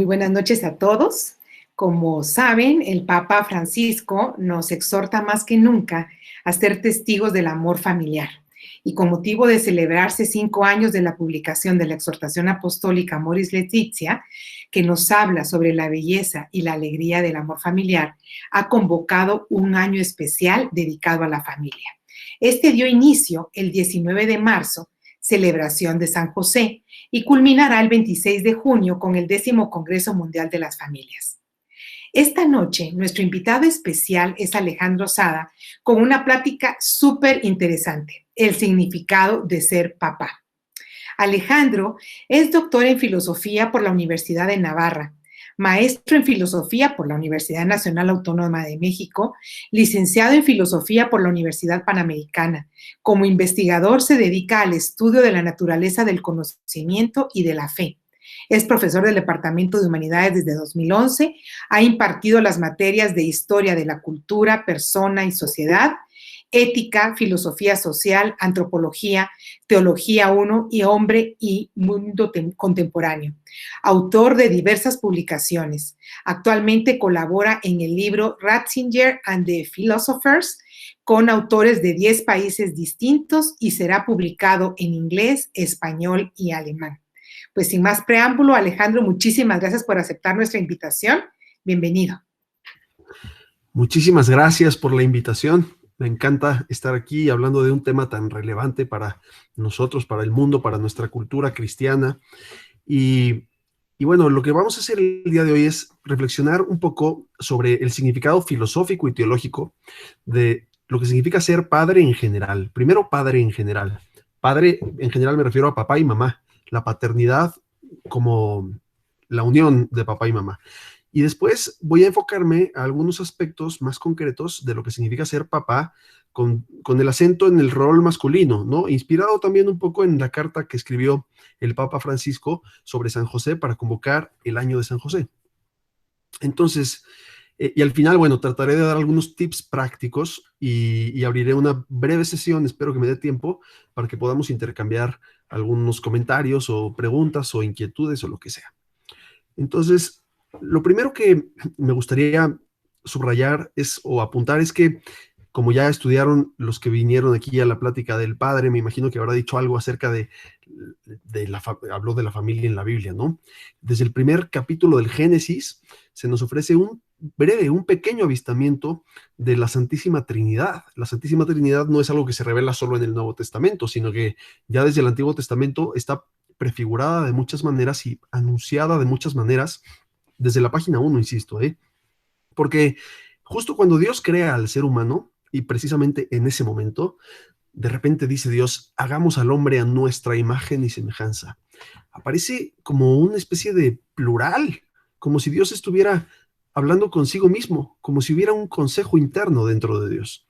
Muy buenas noches a todos. Como saben, el Papa Francisco nos exhorta más que nunca a ser testigos del amor familiar. Y con motivo de celebrarse 5 años de la publicación de la exhortación apostólica Amoris Laetitia, que nos habla sobre la belleza y la alegría del amor familiar, ha convocado un año especial dedicado a la familia. Este dio inicio el 19 de marzo, celebración de San José, y culminará el 26 de junio con el 10º Congreso Mundial de las Familias. Esta noche, nuestro invitado especial es Alejandro Sada, con una plática súper interesante, el significado de ser papá. Alejandro es doctor en filosofía por la Universidad de Navarra, maestro en filosofía por la Universidad Nacional Autónoma de México, licenciado en filosofía por la Universidad Panamericana. Como investigador se dedica al estudio de la naturaleza del conocimiento y de la fe. Es profesor del Departamento de Humanidades desde 2011, ha impartido las materias de Historia de la Cultura, Persona y Sociedad, Ética, Filosofía Social, Antropología, Teología 1 y Hombre y Mundo Contemporáneo. Autor de diversas publicaciones. Actualmente colabora en el libro Ratzinger and the Philosophers con autores de 10 países distintos y será publicado en inglés, español y alemán. Pues sin más preámbulo, Alejandro, muchísimas gracias por aceptar nuestra invitación. Bienvenido. Muchísimas gracias por la invitación. Me encanta estar aquí hablando de un tema tan relevante para nosotros, para el mundo, para nuestra cultura cristiana. Y bueno, lo que vamos a hacer el día de hoy es reflexionar un poco sobre el significado filosófico y teológico de lo que significa ser padre en general. Primero, padre en general. Padre en general me refiero a papá y mamá, la paternidad como la unión de papá y mamá. Y después voy a enfocarme a algunos aspectos más concretos de lo que significa ser papá con el acento en el rol masculino, ¿no? Inspirado también un poco en la carta que escribió el Papa Francisco sobre San José para convocar el año de San José. Entonces, y al final, bueno, trataré de dar algunos tips prácticos y abriré una breve sesión, espero que me dé tiempo, para que podamos intercambiar algunos comentarios o preguntas o inquietudes o lo que sea. Entonces, lo primero que me gustaría subrayar o apuntar es que, como ya estudiaron los que vinieron aquí a la plática del padre, me imagino que habrá dicho algo acerca habló de la familia en la Biblia, ¿no? Desde el primer capítulo del Génesis se nos ofrece un pequeño avistamiento de la Santísima Trinidad. La Santísima Trinidad no es algo que se revela solo en el Nuevo Testamento, sino que ya desde el Antiguo Testamento está prefigurada de muchas maneras y anunciada de muchas maneras desde la página 1, insisto, porque justo cuando Dios crea al ser humano, y precisamente en ese momento, de repente dice Dios, hagamos al hombre a nuestra imagen y semejanza. Aparece como una especie de plural, como si Dios estuviera hablando consigo mismo, como si hubiera un consejo interno dentro de Dios.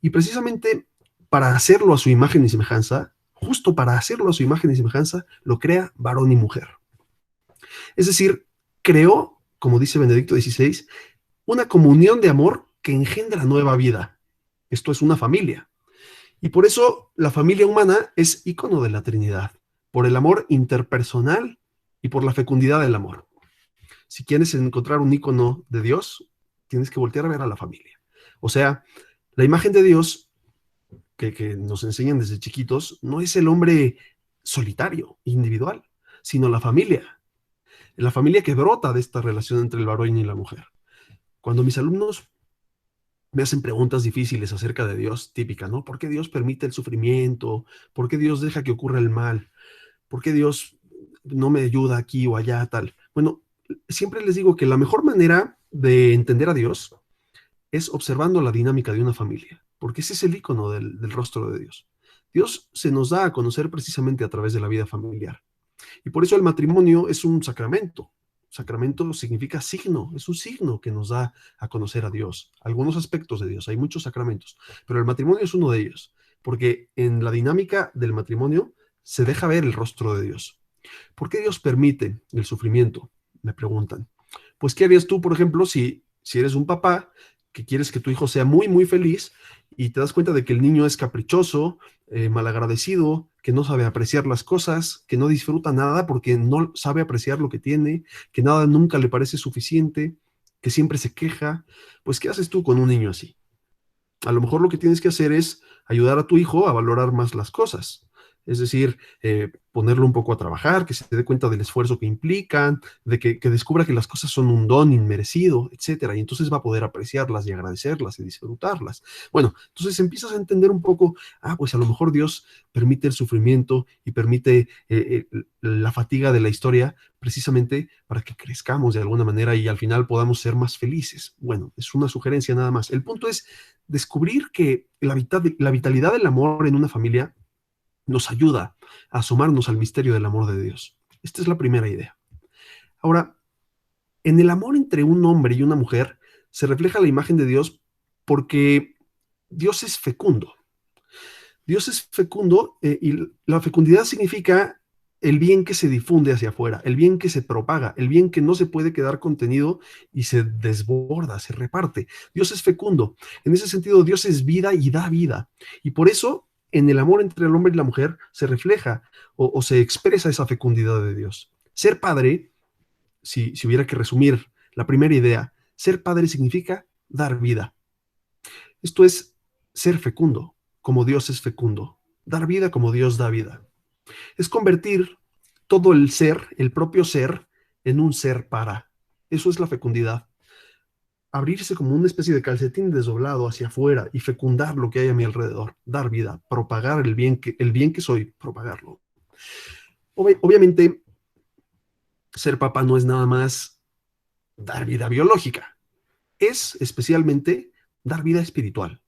Y precisamente para hacerlo a su imagen y semejanza, justo para hacerlo a su imagen y semejanza, lo crea varón y mujer. Es decir, creó, como dice Benedicto XVI, una comunión de amor que engendra nueva vida. Esto es una familia. Y por eso la familia humana es ícono de la Trinidad, por el amor interpersonal y por la fecundidad del amor. Si quieres encontrar un ícono de Dios, tienes que voltear a ver a la familia. O sea, la imagen de Dios que nos enseñan desde chiquitos no es el hombre solitario, individual, sino la familia que brota de esta relación entre el varón y la mujer. Cuando mis alumnos me hacen preguntas difíciles acerca de Dios, típica, ¿no? ¿Por qué Dios permite el sufrimiento? ¿Por qué Dios deja que ocurra el mal? ¿Por qué Dios no me ayuda aquí o allá, tal? Bueno, siempre les digo que la mejor manera de entender a Dios es observando la dinámica de una familia, porque ese es el icono del rostro de Dios. Dios se nos da a conocer precisamente a través de la vida familiar. Y por eso el matrimonio es un sacramento. Sacramento significa signo, es un signo que nos da a conocer a Dios, algunos aspectos de Dios, hay muchos sacramentos, pero el matrimonio es uno de ellos, porque en la dinámica del matrimonio se deja ver el rostro de Dios. ¿Por qué Dios permite el sufrimiento? Me preguntan. Pues, ¿qué harías tú, por ejemplo, si eres un papá que quieres que tu hijo sea muy, muy feliz y te das cuenta de que el niño es caprichoso, malagradecido, que no sabe apreciar las cosas, que no disfruta nada porque no sabe apreciar lo que tiene, que nada nunca le parece suficiente, que siempre se queja. Pues, ¿qué haces tú con un niño así? A lo mejor lo que tienes que hacer es ayudar a tu hijo a valorar más las cosas. Es decir, ponerlo un poco a trabajar, que se dé cuenta del esfuerzo que implican, de que descubra que las cosas son un don inmerecido, etcétera. Y entonces va a poder apreciarlas y agradecerlas y disfrutarlas. Bueno, entonces empiezas a entender un poco, pues a lo mejor Dios permite el sufrimiento y permite la fatiga de la historia precisamente para que crezcamos de alguna manera y al final podamos ser más felices. Bueno, es una sugerencia nada más. El punto es descubrir que la vitalidad del amor en una familia nos ayuda a asomarnos al misterio del amor de Dios. Esta es la primera idea. Ahora, en el amor entre un hombre y una mujer se refleja la imagen de Dios porque Dios es fecundo. Dios es fecundo y la fecundidad significa el bien que se difunde hacia afuera, el bien que se propaga, el bien que no se puede quedar contenido y se desborda, se reparte. Dios es fecundo. En ese sentido, Dios es vida y da vida. Y por eso, en el amor entre el hombre y la mujer se refleja o se expresa esa fecundidad de Dios. Ser padre, si hubiera que resumir la primera idea, ser padre significa dar vida. Esto es ser fecundo, como Dios es fecundo. Dar vida como Dios da vida. Es convertir todo el ser, el propio ser, en un ser para. Eso es la fecundidad. Abrirse como una especie de calcetín desdoblado hacia afuera y fecundar lo que hay a mi alrededor. Dar vida, propagar el bien que soy, propagarlo. Obviamente, ser papá no es nada más dar vida biológica. Es especialmente dar vida espiritual.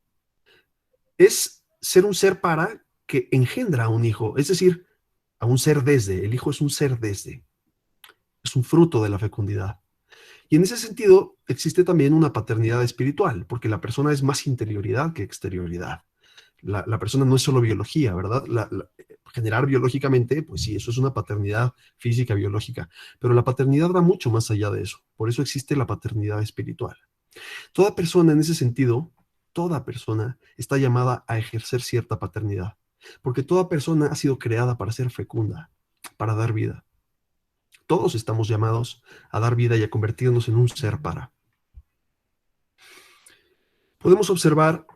Es ser un ser para que engendra a un hijo. Es decir, a un ser desde. El hijo es un ser desde. Es un fruto de la fecundidad. Y en ese sentido existe también una paternidad espiritual, porque la persona es más interioridad que exterioridad. La persona no es solo biología, ¿verdad? Generar biológicamente, pues sí, eso es una paternidad física, biológica, pero la paternidad va mucho más allá de eso. Por eso existe la paternidad espiritual. Toda persona en ese sentido, toda persona está llamada a ejercer cierta paternidad, porque toda persona ha sido creada para ser fecunda, para dar vida. Todos estamos llamados a dar vida y a convertirnos en un ser para. Podemos observar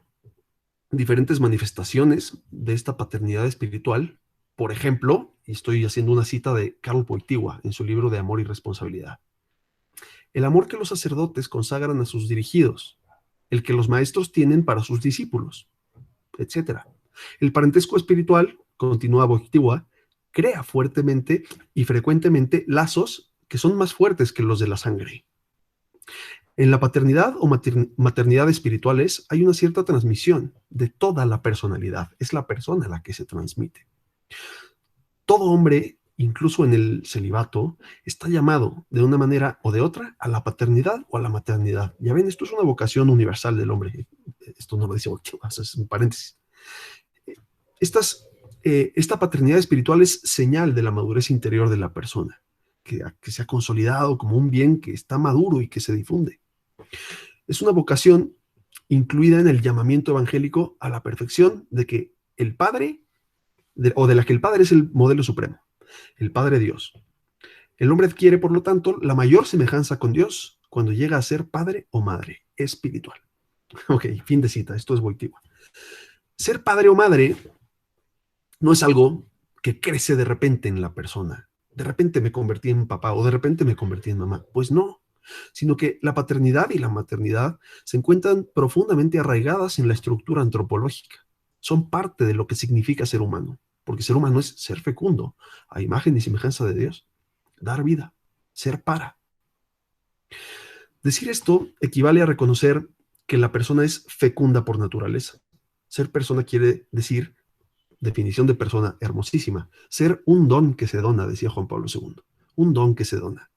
diferentes manifestaciones de esta paternidad espiritual. Por ejemplo, y estoy haciendo una cita de Karl Wojtyła en su libro de Amor y Responsabilidad. El amor que los sacerdotes consagran a sus dirigidos, el que los maestros tienen para sus discípulos, etc. El parentesco espiritual, continúa Wojtyła, crea fuertemente y frecuentemente lazos que son más fuertes que los de la sangre. En la paternidad o maternidad espirituales hay una cierta transmisión de toda la personalidad. Es la persona la que se transmite. Todo hombre, incluso en el celibato, está llamado de una manera o de otra a la paternidad o a la maternidad. Ya ven, esto es una vocación universal del hombre. Esto no lo dice Wojtyła, es un paréntesis. Esta paternidad espiritual es señal de la madurez interior de la persona, que se ha consolidado como un bien que está maduro y que se difunde. Es una vocación incluida en el llamamiento evangélico a la perfección de que el Padre, de la que el Padre es el modelo supremo, el Padre Dios. El hombre adquiere, por lo tanto, la mayor semejanza con Dios cuando llega a ser padre o madre espiritual. Ok, fin de cita, esto es Wojtyła. Ser padre o madre no es algo que crece de repente en la persona. De repente me convertí en papá o de repente me convertí en mamá. Pues no, sino que la paternidad y la maternidad se encuentran profundamente arraigadas en la estructura antropológica. Son parte de lo que significa ser humano, porque ser humano es ser fecundo, a imagen y semejanza de Dios, dar vida, ser para. Decir esto equivale a reconocer que la persona es fecunda por naturaleza. Ser persona quiere decir, definición de persona hermosísima, ser un don que se dona, decía Juan Pablo II, un don que se dona.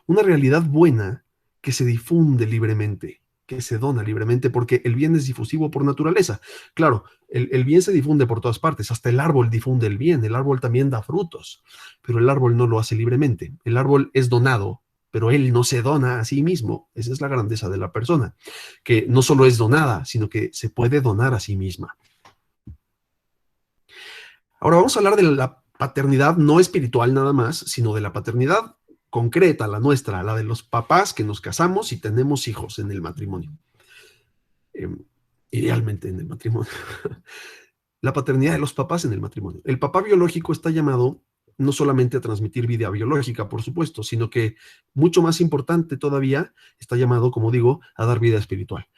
Una realidad buena que se difunde libremente, que se dona libremente, porque el bien es difusivo por naturaleza. Claro, el bien se difunde por todas partes, hasta el árbol difunde el bien, el árbol también da frutos, pero el árbol no lo hace libremente. El árbol es donado, pero él no se dona a sí mismo. Esa es la grandeza de la persona, que no solo es donada, sino que se puede donar a sí misma. Ahora vamos a hablar de la paternidad no espiritual nada más, sino de la paternidad concreta, la nuestra, la de los papás que nos casamos y tenemos hijos en el matrimonio. Idealmente en el matrimonio. La paternidad de los papás en el matrimonio. El papá biológico está llamado no solamente a transmitir vida biológica, por supuesto, sino que, mucho más importante todavía, está llamado, como digo, a dar vida espiritual.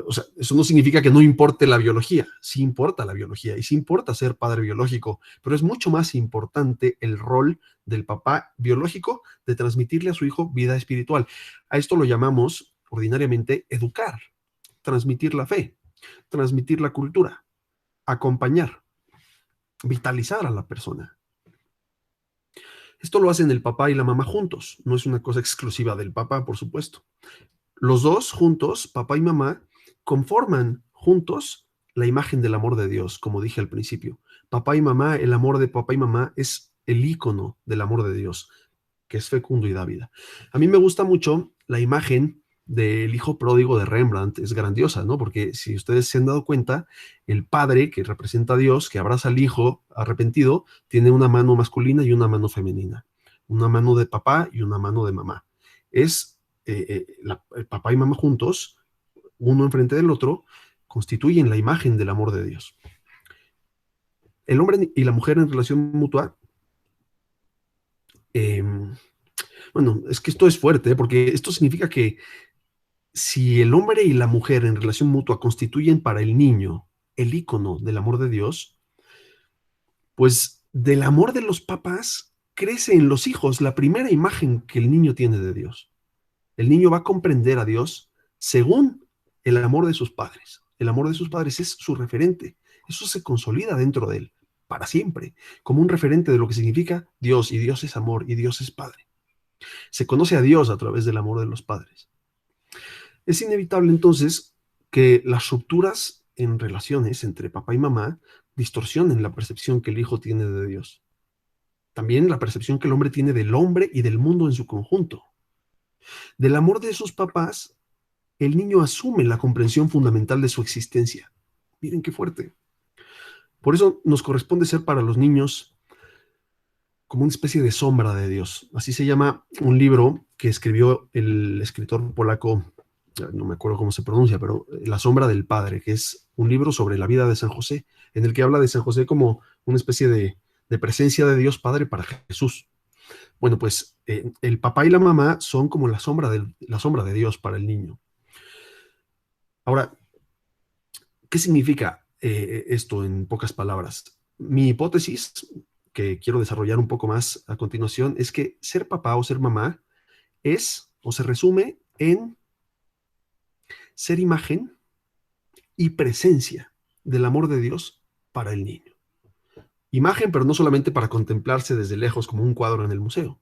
O sea, eso no significa que no importe la biología. Sí importa la biología y sí importa ser padre biológico, pero es mucho más importante el rol del papá biológico de transmitirle a su hijo vida espiritual. A esto lo llamamos ordinariamente educar, transmitir la fe, transmitir la cultura, acompañar, vitalizar a la persona. Esto lo hacen el papá y la mamá juntos, no es una cosa exclusiva del papá, por supuesto. Los dos juntos, papá y mamá, conforman juntos la imagen del amor de Dios, como dije al principio. Papá y mamá, el amor de papá y mamá es el ícono del amor de Dios, que es fecundo y da vida. A mí me gusta mucho la imagen del hijo pródigo de Rembrandt, es grandiosa, ¿no? Porque si ustedes se han dado cuenta, el padre que representa a Dios, que abraza al hijo arrepentido, tiene una mano masculina y una mano femenina, una mano de papá y una mano de mamá. Es el papá y mamá juntos, uno enfrente del otro, constituyen la imagen del amor de Dios. El hombre y la mujer en relación mutua, bueno, es que esto es fuerte, porque esto significa que si el hombre y la mujer en relación mutua constituyen para el niño el ícono del amor de Dios, pues del amor de los papás crece en los hijos la primera imagen que el niño tiene de Dios. El niño va a comprender a Dios según el amor de sus padres. El amor de sus padres es su referente. Eso se consolida dentro de él para siempre, como un referente de lo que significa Dios, y Dios es amor, y Dios es Padre. Se conoce a Dios a través del amor de los padres. Es inevitable entonces que las rupturas en relaciones entre papá y mamá distorsionen la percepción que el hijo tiene de Dios. También la percepción que el hombre tiene del hombre y del mundo en su conjunto. Del amor de sus papás, el niño asume la comprensión fundamental de su existencia. Miren qué fuerte. Por eso nos corresponde ser para los niños como una especie de sombra de Dios. Así se llama un libro que escribió el escritor polaco, no me acuerdo cómo se pronuncia, pero La sombra del Padre, que es un libro sobre la vida de San José, en el que habla de San José como una especie de presencia de Dios Padre para Jesús. Bueno, pues el papá y la mamá son como la sombra de Dios para el niño. Ahora, ¿qué significa esto en pocas palabras? Mi hipótesis, que quiero desarrollar un poco más a continuación, es que ser papá o ser mamá es o se resume en ser imagen y presencia del amor de Dios para el niño. Imagen, pero no solamente para contemplarse desde lejos como un cuadro en el museo.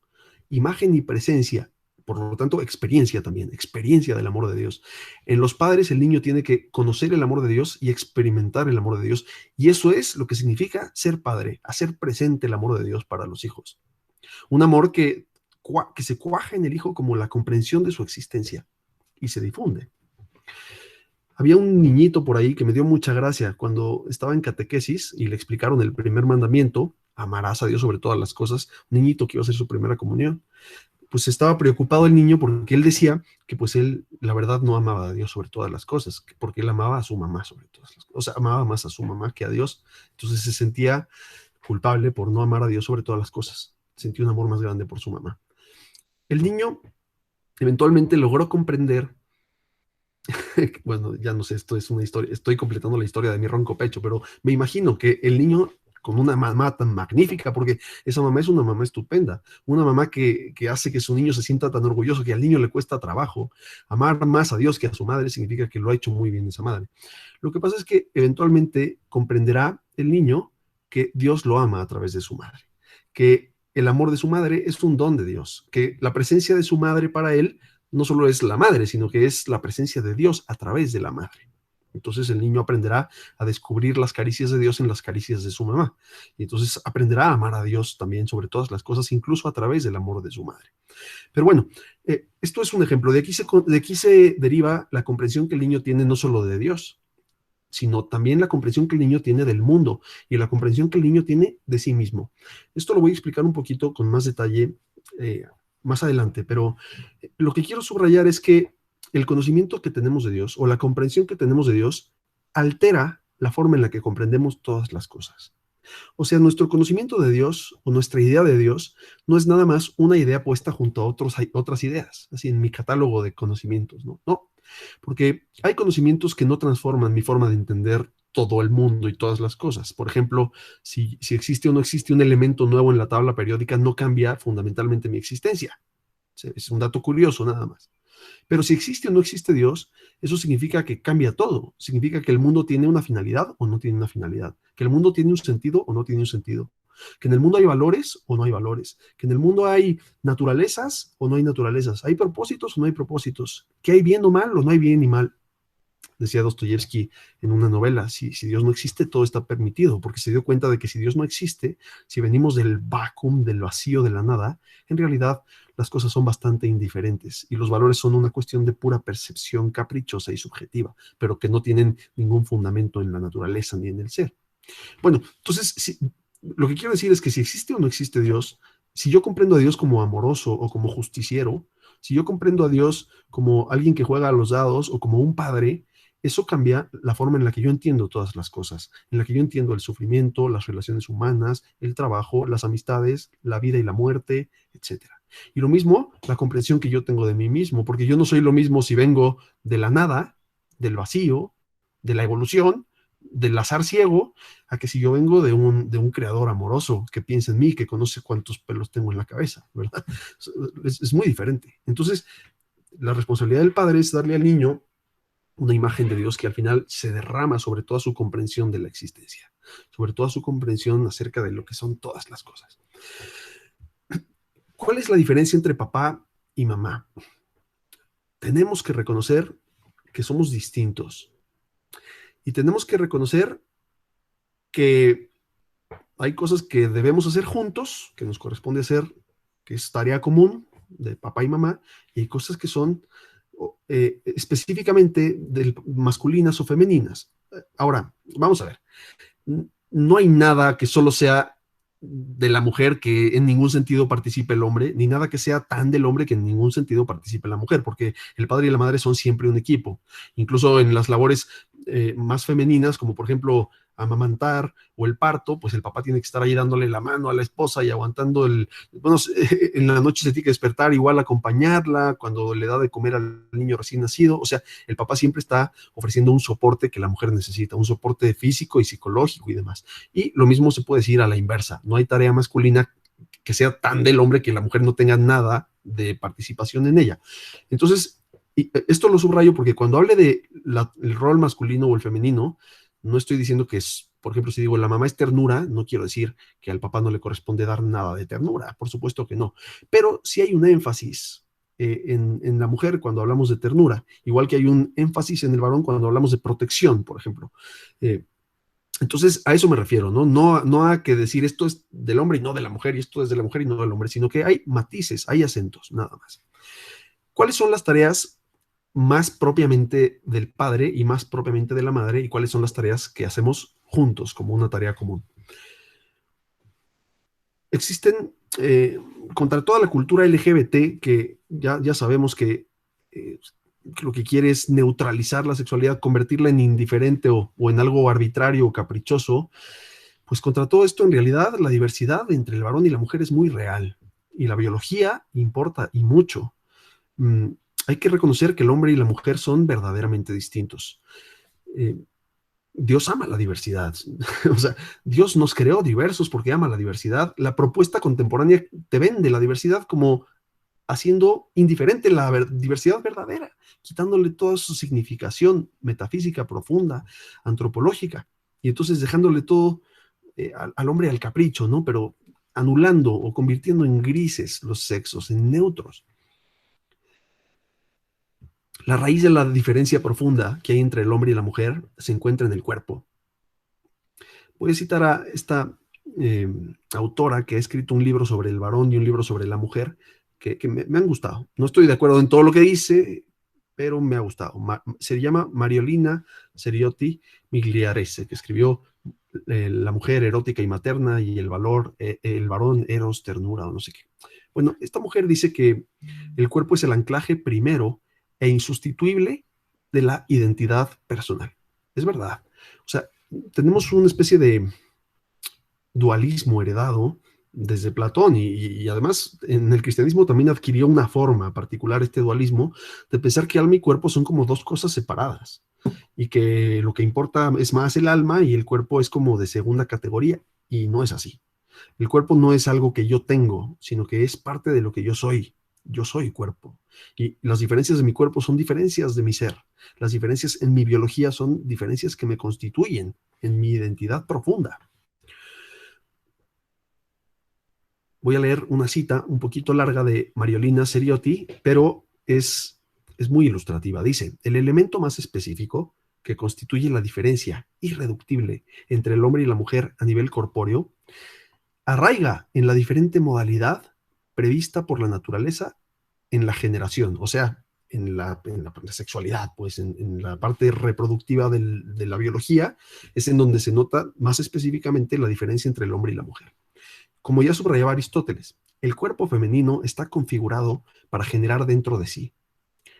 Imagen y presencia, por lo tanto, experiencia también, experiencia del amor de Dios. En los padres, el niño tiene que conocer el amor de Dios y experimentar el amor de Dios. Y eso es lo que significa ser padre, hacer presente el amor de Dios para los hijos. Un amor que se cuaja en el hijo como la comprensión de su existencia y se difunde. Había un niñito por ahí que me dio mucha gracia cuando estaba en catequesis y le explicaron el primer mandamiento, amarás a Dios sobre todas las cosas, un niñito que iba a hacer su primera comunión. Pues estaba preocupado el niño porque él decía que pues él, la verdad, no amaba a Dios sobre todas las cosas, porque él amaba a su mamá sobre todas las cosas, o sea, amaba más a su mamá que a Dios. Entonces se sentía culpable por no amar a Dios sobre todas las cosas, sentía un amor más grande por su mamá. El niño eventualmente logró comprender, bueno, ya no sé, esto es una historia, estoy completando la historia de mi ronco pecho, pero me imagino que el niño con una mamá tan magnífica, porque esa mamá es una mamá estupenda, una mamá que hace que su niño se sienta tan orgulloso que al niño le cuesta trabajo. Amar más a Dios que a su madre significa que lo ha hecho muy bien esa madre. Lo que pasa es que eventualmente comprenderá el niño que Dios lo ama a través de su madre, que el amor de su madre es un don de Dios, que la presencia de su madre para él no solo es la madre, sino que es la presencia de Dios a través de la madre. Entonces el niño aprenderá a descubrir las caricias de Dios en las caricias de su mamá. Y entonces aprenderá a amar a Dios también sobre todas las cosas, incluso a través del amor de su madre. Pero bueno, esto es un ejemplo. De aquí se deriva la comprensión que el niño tiene no solo de Dios, sino también la comprensión que el niño tiene del mundo y la comprensión que el niño tiene de sí mismo. Esto lo voy a explicar un poquito con más detalle más adelante, pero lo que quiero subrayar es que el conocimiento que tenemos de Dios o la comprensión que tenemos de Dios altera la forma en la que comprendemos todas las cosas. O sea, nuestro conocimiento de Dios o nuestra idea de Dios no es nada más una idea puesta junto a otras ideas, así en mi catálogo de conocimientos, ¿no? No, porque hay conocimientos que no transforman mi forma de entender todo el mundo y todas las cosas. Por ejemplo, si existe o no existe un elemento nuevo en la tabla periódica, no cambia fundamentalmente mi existencia. Es un dato curioso nada más. Pero si existe o no existe Dios, eso significa que cambia todo. Significa que el mundo tiene una finalidad o no tiene una finalidad. Que el mundo tiene un sentido o no tiene un sentido. Que en el mundo hay valores o no hay valores. Que en el mundo hay naturalezas o no hay naturalezas. Hay propósitos o no hay propósitos. Que hay bien o mal o no hay bien ni mal. Decía Dostoyevsky en una novela, si Dios no existe, todo está permitido, porque se dio cuenta de que si Dios no existe, si venimos del vacuum, del vacío, de la nada, en realidad las cosas son bastante indiferentes y los valores son una cuestión de pura percepción caprichosa y subjetiva, pero que no tienen ningún fundamento en la naturaleza ni en el ser. Bueno, entonces, lo que quiero decir es que si existe o no existe Dios, si yo comprendo a Dios como amoroso o como justiciero, si yo comprendo a Dios como alguien que juega a los dados o como un padre, eso cambia la forma en la que yo entiendo todas las cosas, en la que yo entiendo el sufrimiento, las relaciones humanas, el trabajo, las amistades, la vida y la muerte, etcétera. Y lo mismo, la comprensión que yo tengo de mí mismo, porque yo no soy lo mismo si vengo de la nada, del vacío, de la evolución, del azar ciego, a que si yo vengo de un creador amoroso que piensa en mí, que conoce cuántos pelos tengo en la cabeza, ¿verdad? Es muy diferente. Entonces, la responsabilidad del padre es darle al niño una imagen de Dios que al final se derrama sobre toda su comprensión de la existencia, sobre toda su comprensión acerca de lo que son todas las cosas. ¿Cuál es la diferencia entre papá y mamá? Tenemos que reconocer que somos distintos y tenemos que reconocer que hay cosas que debemos hacer juntos, que nos corresponde hacer, que es tarea común de papá y mamá, y hay cosas que son específicamente masculinas o femeninas. Ahora, vamos a ver, no hay nada que solo sea de la mujer que en ningún sentido participe el hombre, ni nada que sea tan del hombre que en ningún sentido participe la mujer, porque el padre y la madre son siempre un equipo. Incluso en las labores más femeninas, como por ejemplo amamantar o el parto, pues el papá tiene que estar ahí dándole la mano a la esposa y aguantando bueno, en la noche se tiene que despertar, igual acompañarla cuando le da de comer al niño recién nacido. O sea, el papá siempre está ofreciendo un soporte que la mujer necesita, un soporte físico y psicológico y demás. Y lo mismo se puede decir a la inversa. No hay tarea masculina que sea tan del hombre que la mujer no tenga nada de participación en ella. Entonces, esto lo subrayo porque cuando hable de el rol masculino o el femenino, no estoy diciendo que es, por ejemplo, si digo la mamá es ternura, no quiero decir que al papá no le corresponde dar nada de ternura, por supuesto que no. Pero sí hay un énfasis en la mujer cuando hablamos de ternura, igual que hay un énfasis en el varón cuando hablamos de protección, por ejemplo. Entonces, a eso me refiero, ¿no? No a que decir esto es del hombre y no de la mujer, y esto es de la mujer y no del hombre, sino que hay matices, hay acentos, nada más. ¿Cuáles son las tareas más propiamente del padre y más propiamente de la madre, y cuáles son las tareas que hacemos juntos como una tarea común? Existen, contra toda la cultura LGBT, que ya sabemos que lo que quiere es neutralizar la sexualidad, convertirla en indiferente o en algo arbitrario o caprichoso, pues contra todo esto, en realidad, la diversidad entre el varón y la mujer es muy real, y la biología importa y mucho. Hay que reconocer que el hombre y la mujer son verdaderamente distintos. Dios ama la diversidad. O sea, Dios nos creó diversos porque ama la diversidad. La propuesta contemporánea te vende la diversidad como haciendo indiferente la diversidad verdadera, quitándole toda su significación metafísica profunda, antropológica, y entonces dejándole todo al hombre al capricho, ¿no? Pero anulando o convirtiendo en grises los sexos, en neutros. La raíz de la diferencia profunda que hay entre el hombre y la mujer se encuentra en el cuerpo. Voy a citar a esta autora que ha escrito un libro sobre el varón y un libro sobre la mujer que me han gustado. No estoy de acuerdo en todo lo que dice, pero me ha gustado. Se llama Mariolina Seriotti Migliarese, que escribió La mujer erótica y materna y el varón eros ternura o no sé qué. Bueno, esta mujer dice que el cuerpo es el anclaje primero e insustituible de la identidad personal. Es verdad. O sea, tenemos una especie de dualismo heredado desde Platón y además en el cristianismo también adquirió una forma particular este dualismo de pensar que alma y cuerpo son como dos cosas separadas y que lo que importa es más el alma y el cuerpo es como de segunda categoría y no es así. El cuerpo no es algo que yo tengo, sino que es parte de lo que yo soy. Yo soy cuerpo. Y las diferencias de mi cuerpo son diferencias de mi ser. Las diferencias en mi biología son diferencias que me constituyen en mi identidad profunda. Voy a leer una cita un poquito larga de Mariolina Seriotti, pero es muy ilustrativa. Dice, el elemento más específico que constituye la diferencia irreductible entre el hombre y la mujer a nivel corpóreo arraiga en la diferente modalidad prevista por la naturaleza en la generación, o sea, en la sexualidad, pues en la parte reproductiva de la biología, es en donde se nota más específicamente la diferencia entre el hombre y la mujer. Como ya subrayaba Aristóteles, el cuerpo femenino está configurado para generar dentro de sí,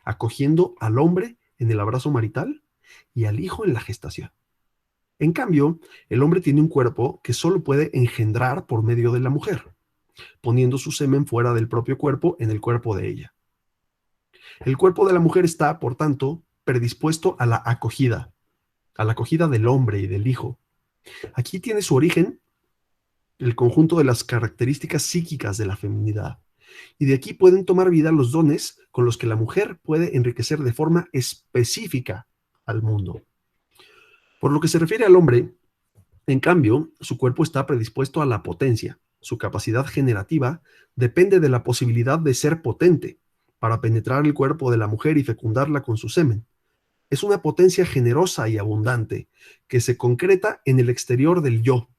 acogiendo al hombre en el abrazo marital y al hijo en la gestación. En cambio, el hombre tiene un cuerpo que solo puede engendrar por medio de la mujer, poniendo su semen fuera del propio cuerpo en el cuerpo de ella. El cuerpo de la mujer está, por tanto, predispuesto a la acogida del hombre y del hijo. Aquí tiene su origen el conjunto de las características psíquicas de la feminidad. Y de aquí pueden tomar vida los dones con los que la mujer puede enriquecer de forma específica al mundo. Por lo que se refiere al hombre, en cambio, su cuerpo está predispuesto a la potencia. Su capacidad generativa depende de la posibilidad de ser potente para penetrar el cuerpo de la mujer y fecundarla con su semen. Es una potencia generosa y abundante que se concreta en el exterior del yo,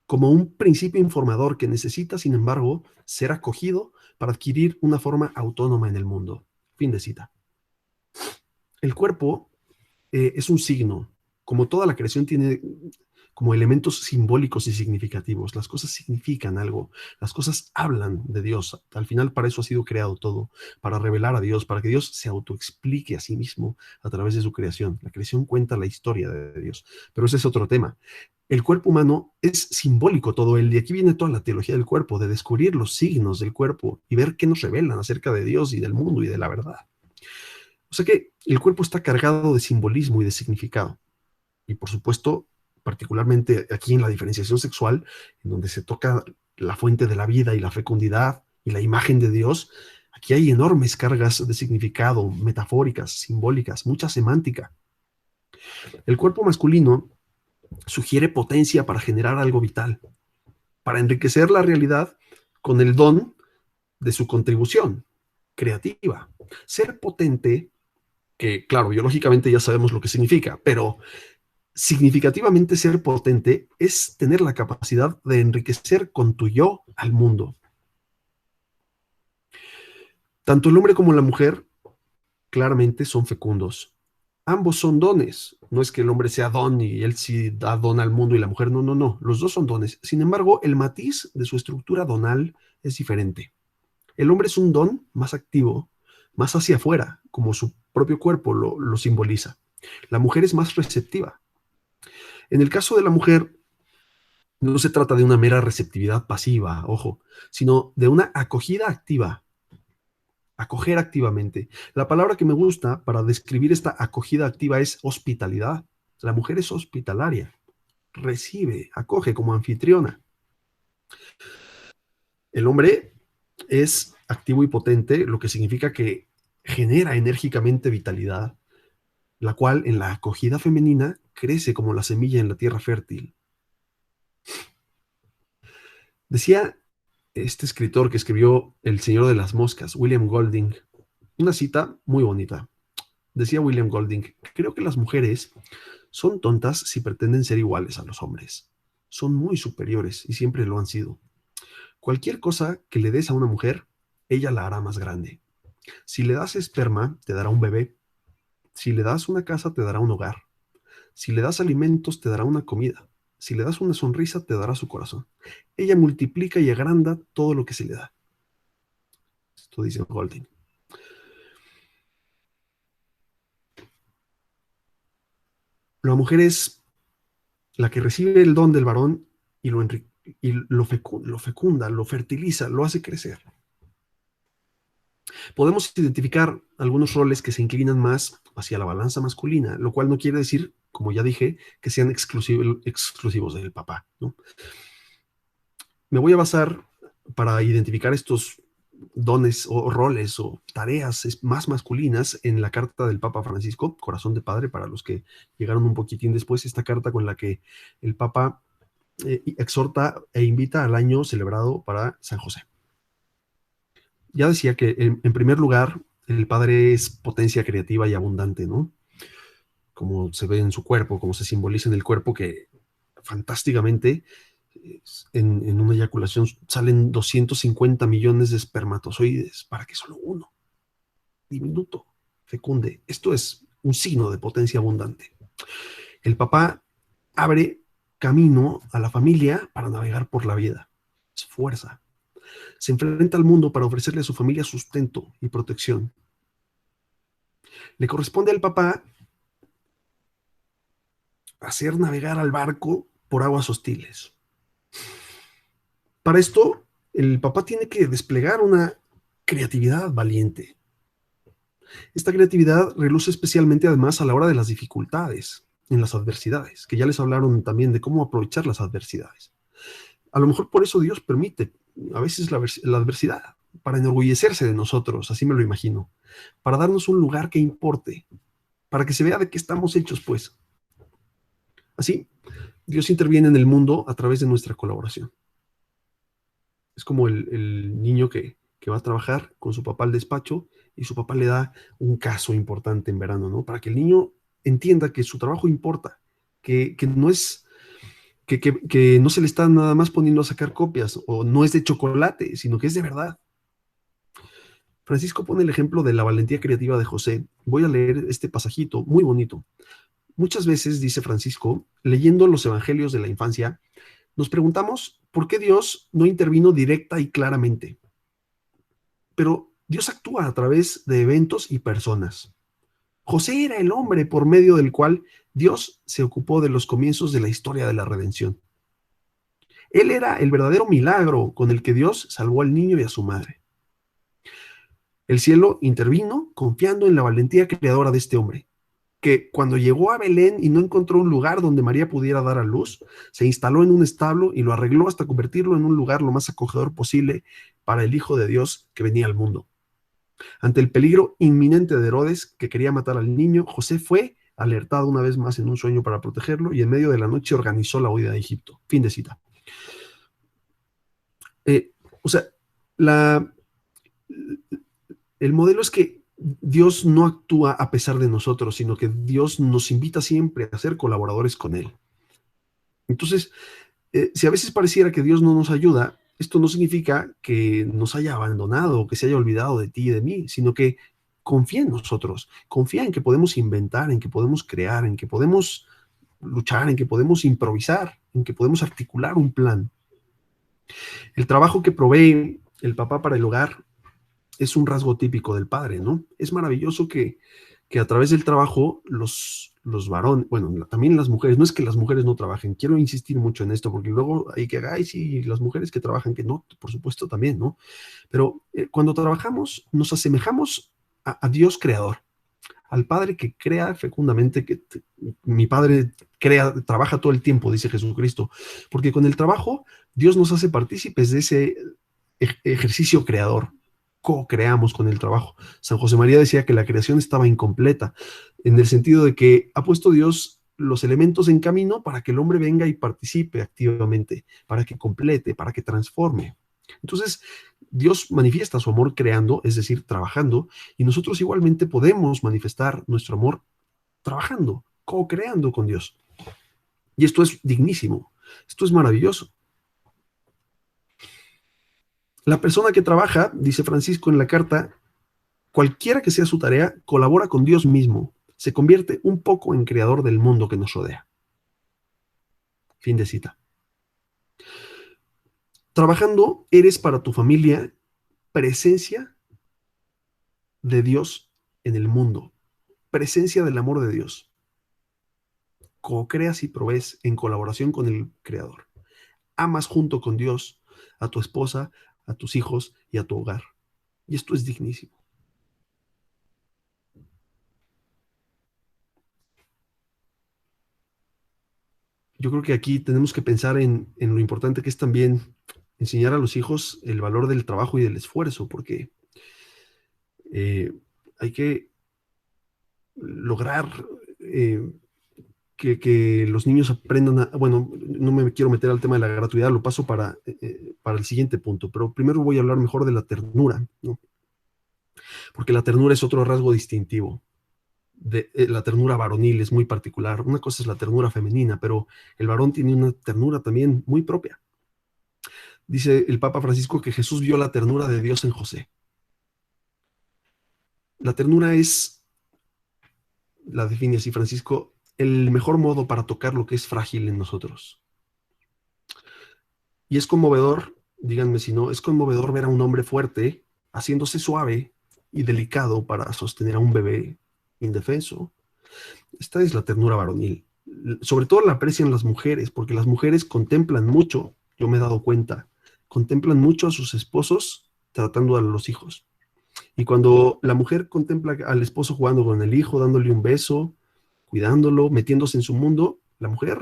como un principio informador que necesita, sin embargo, ser acogido para adquirir una forma autónoma en el mundo. Fin de cita. El cuerpo es un signo. Como toda la creación tiene como elementos simbólicos y significativos. Las cosas significan algo, las cosas hablan de Dios. Al final para eso ha sido creado todo, para revelar a Dios, para que Dios se autoexplique a sí mismo a través de su creación. La creación cuenta la historia de Dios, pero ese es otro tema. El cuerpo humano es simbólico todo él, y aquí viene toda la teología del cuerpo, de descubrir los signos del cuerpo y ver qué nos revelan acerca de Dios y del mundo y de la verdad. O sea que el cuerpo está cargado de simbolismo y de significado. Y por supuesto, particularmente aquí en la diferenciación sexual, en donde se toca la fuente de la vida y la fecundidad y la imagen de Dios, aquí hay enormes cargas de significado, metafóricas, simbólicas, mucha semántica. El cuerpo masculino sugiere potencia para generar algo vital, para enriquecer la realidad con el don de su contribución creativa. Ser potente, que claro, biológicamente ya sabemos lo que significa, pero significativamente ser potente es tener la capacidad de enriquecer con tu yo al mundo. Tanto el hombre como la mujer claramente son fecundos. Ambos son dones. No es que el hombre sea don y él sí da don al mundo y la mujer no, no, no. Los dos son dones. Sin embargo, el matiz de su estructura donal es diferente. El hombre es un don más activo, más hacia afuera, como su propio cuerpo lo simboliza. La mujer es más receptiva. En el caso de la mujer, no se trata de una mera receptividad pasiva, ojo, sino de una acogida activa. Acoger activamente. La palabra que me gusta para describir esta acogida activa es hospitalidad. La mujer es hospitalaria, recibe, acoge como anfitriona. El hombre es activo y potente, lo que significa que genera enérgicamente vitalidad, la cual en la acogida femenina crece como la semilla en la tierra fértil. Decía este escritor que escribió El Señor de las Moscas, William Golding, una cita muy bonita. Decía William Golding, creo que las mujeres son tontas si pretenden ser iguales a los hombres. Son muy superiores y siempre lo han sido. Cualquier cosa que le des a una mujer, ella la hará más grande. Si le das esperma, te dará un bebé. Si le das una casa, te dará un hogar. Si le das alimentos, te dará una comida. Si le das una sonrisa, te dará su corazón. Ella multiplica y agranda todo lo que se le da. Esto dice Golding. La mujer es la que recibe el don del varón y lo fecunda, lo fertiliza, lo hace crecer. Podemos identificar algunos roles que se inclinan más hacia la balanza masculina, lo cual no quiere decir, como ya dije, que sean exclusivos del papá, ¿no? Me voy a basar para identificar estos dones o roles o tareas más masculinas en la carta del Papa Francisco, Corazón de Padre, para los que llegaron un poquitín después, esta carta con la que el Papa exhorta e invita al año celebrado para San José. Ya decía que en primer lugar el Padre es potencia creativa y abundante, ¿no? Como se ve en su cuerpo, como se simboliza en el cuerpo, que fantásticamente en una eyaculación salen 250 millones de espermatozoides para que solo uno, diminuto, fecunde. Esto es un signo de potencia abundante. El papá abre camino a la familia para navegar por la vida. Es fuerza. Se enfrenta al mundo para ofrecerle a su familia sustento y protección. Le corresponde al papá hacer navegar al barco por aguas hostiles. Para esto, el papá tiene que desplegar una creatividad valiente. Esta creatividad reluce especialmente además a la hora de las dificultades, en las adversidades, que ya les hablaron también de cómo aprovechar las adversidades. A lo mejor por eso Dios permite a veces la adversidad, para enorgullecerse de nosotros, así me lo imagino, para darnos un lugar que importe, para que se vea de qué estamos hechos, pues. Así, Dios interviene en el mundo a través de nuestra colaboración. Es como el niño que va a trabajar con su papá al despacho y su papá le da un caso importante en verano, ¿no? Para que el niño entienda que su trabajo importa, que no es, que no se le está nada más poniendo a sacar copias o no es de chocolate, sino que es de verdad. Francisco pone el ejemplo de la valentía creativa de José. Voy a leer este pasajito muy bonito. Muchas veces, dice Francisco, leyendo los evangelios de la infancia, nos preguntamos por qué Dios no intervino directa y claramente. Pero Dios actúa a través de eventos y personas. José era el hombre por medio del cual Dios se ocupó de los comienzos de la historia de la redención. Él era el verdadero milagro con el que Dios salvó al niño y a su madre. El cielo intervino confiando en la valentía creadora de este hombre, que cuando llegó a Belén y no encontró un lugar donde María pudiera dar a luz, se instaló en un establo y lo arregló hasta convertirlo en un lugar lo más acogedor posible para el Hijo de Dios que venía al mundo. Ante el peligro inminente de Herodes, que quería matar al niño, José fue alertado una vez más en un sueño para protegerlo y en medio de la noche organizó la huida de Egipto. Fin de cita. O sea, el modelo es que Dios no actúa a pesar de nosotros, sino que Dios nos invita siempre a ser colaboradores con Él. Entonces, si a veces pareciera que Dios no nos ayuda, esto no significa que nos haya abandonado o que se haya olvidado de ti y de mí, sino que confía en nosotros, confía en que podemos inventar, en que podemos crear, en que podemos luchar, en que podemos improvisar, en que podemos articular un plan. El trabajo que provee el papá para el hogar es un rasgo típico del padre, ¿no? Es maravilloso que a través del trabajo los varones, bueno, también las mujeres, no es que las mujeres no trabajen, quiero insistir mucho en esto, porque luego hay que, ay, sí, las mujeres que trabajan, que no, por supuesto también, ¿no? Pero cuando trabajamos, nos asemejamos a Dios creador, al Padre que crea fecundamente, mi Padre trabaja todo el tiempo, dice Jesucristo, porque con el trabajo Dios nos hace partícipes de ese ejercicio creador. Co-creamos con el trabajo. San José María decía que la creación estaba incompleta, en el sentido de que ha puesto Dios los elementos en camino para que el hombre venga y participe activamente, para que complete, para que transforme. Entonces, Dios manifiesta su amor creando, es decir, trabajando, y nosotros igualmente podemos manifestar nuestro amor trabajando, co-creando con Dios. Y esto es dignísimo, esto es maravilloso. La persona que trabaja, dice Francisco en la carta, cualquiera que sea su tarea, colabora con Dios mismo, se convierte un poco en creador del mundo que nos rodea. Fin de cita. Trabajando, eres para tu familia presencia de Dios en el mundo, presencia del amor de Dios. Co-creas y provees en colaboración con el Creador. Amas junto con Dios a tu esposa, a tus hijos y a tu hogar. Y esto es dignísimo. Yo creo que aquí tenemos que pensar en lo importante que es también enseñar a los hijos el valor del trabajo y del esfuerzo, porque hay que lograr que los niños aprendan bueno, no me quiero meter al tema de la gratuidad, lo paso para el siguiente punto, pero primero voy a hablar mejor de la ternura, ¿no? Porque la ternura es otro rasgo distintivo. La ternura varonil es muy particular. Una cosa es la ternura femenina, pero el varón tiene una ternura también muy propia. Dice el Papa Francisco que Jesús vio la ternura de Dios en José. La ternura es, la define así Francisco, el mejor modo para tocar lo que es frágil en nosotros. Y es conmovedor, díganme si no, es conmovedor ver a un hombre fuerte haciéndose suave y delicado para sostener a un bebé indefenso. Esta es la ternura varonil. Sobre todo la aprecian las mujeres, porque las mujeres contemplan mucho, yo me he dado cuenta, contemplan mucho a sus esposos tratando a los hijos. Y cuando la mujer contempla al esposo jugando con el hijo, dándole un beso, cuidándolo, metiéndose en su mundo, la mujer,